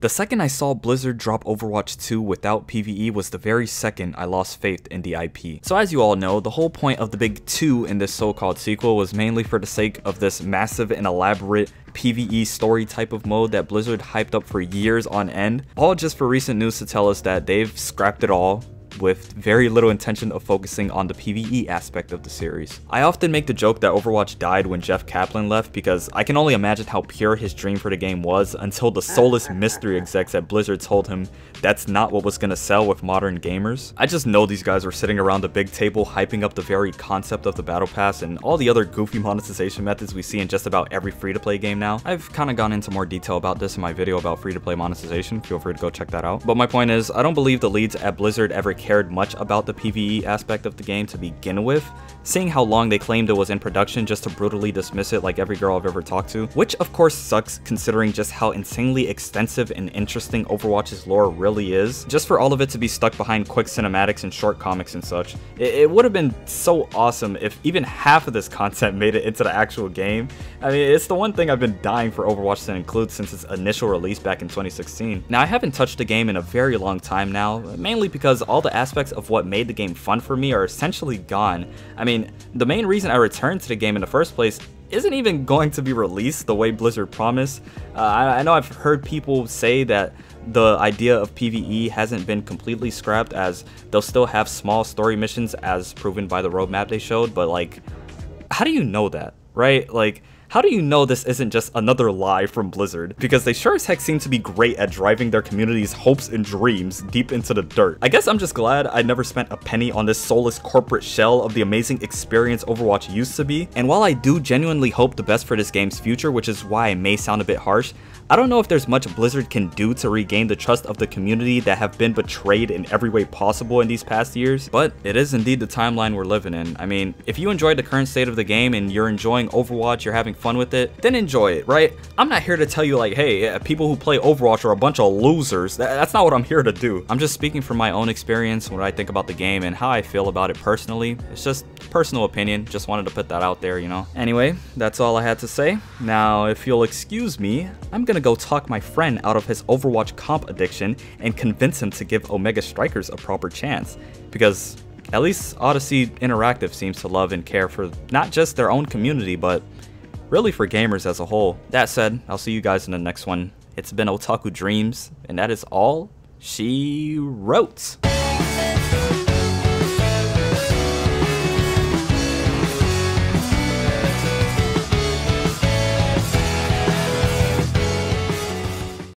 The second I saw Blizzard drop Overwatch 2 without PvE was the very second I lost faith in the IP. So as you all know, the whole point of the big 2 in this so-called sequel was mainly for the sake of this massive and elaborate PvE story type of mode that Blizzard hyped up for years on end, all just for recent news to tell us that they've scrapped it all, with very little intention of focusing on the PvE aspect of the series. I often make the joke that Overwatch died when Jeff Kaplan left because I can only imagine how pure his dream for the game was until the soulless mystery execs at Blizzard told him that's not what was gonna sell with modern gamers. I just know these guys were sitting around the big table hyping up the very concept of the Battle Pass and all the other goofy monetization methods we see in just about every free-to-play game now. I've kind of gone into more detail about this in my video about free-to-play monetization, feel free to go check that out. But my point is, I don't believe the leads at Blizzard ever cared much about the PvE aspect of the game to begin with, seeing how long they claimed it was in production just to brutally dismiss it like every girl I've ever talked to, which of course sucks considering just how insanely extensive and interesting Overwatch's lore really is. Just for all of it to be stuck behind quick cinematics and short comics and such, it would have been so awesome if even half of this content made it into the actual game. I mean, it's the one thing I've been dying for Overwatch to include since its initial release back in 2016. Now, I haven't touched the game in a very long time now, mainly because all the aspects of what made the game fun for me are essentially gone. I mean, the main reason I returned to the game in the first place isn't even going to be released the way Blizzard promised. I know I've heard people say that the idea of PvE hasn't been completely scrapped as they'll still have small story missions as proven by the roadmap they showed, but like, how do you know that, right? Like, how do you know this isn't just another lie from Blizzard? Because they sure as heck seem to be great at driving their community's hopes and dreams deep into the dirt. I guess I'm just glad I never spent a penny on this soulless corporate shell of the amazing experience Overwatch used to be. And while I do genuinely hope the best for this game's future, which is why I may sound a bit harsh, I don't know if there's much Blizzard can do to regain the trust of the community that have been betrayed in every way possible in these past years, but it is indeed the timeline we're living in. I mean, if you enjoyed the current state of the game and you're enjoying Overwatch, you're having fun with it, then enjoy it, right? I'm not here to tell you like, hey, people who play Overwatch are a bunch of losers. That's not what I'm here to do. I'm just speaking from my own experience, what I think about the game and how I feel about it personally. It's just personal opinion, just wanted to put that out there, you know? Anyway, that's all I had to say. Now, if you'll excuse me, I'm gonna go talk my friend out of his Overwatch comp addiction and convince him to give Omega Strikers a proper chance, because at least Odyssey Interactive seems to love and care for not just their own community, but really for gamers as a whole. That said, I'll see you guys in the next one. It's been Otaku Dreams, and that is all she wrote.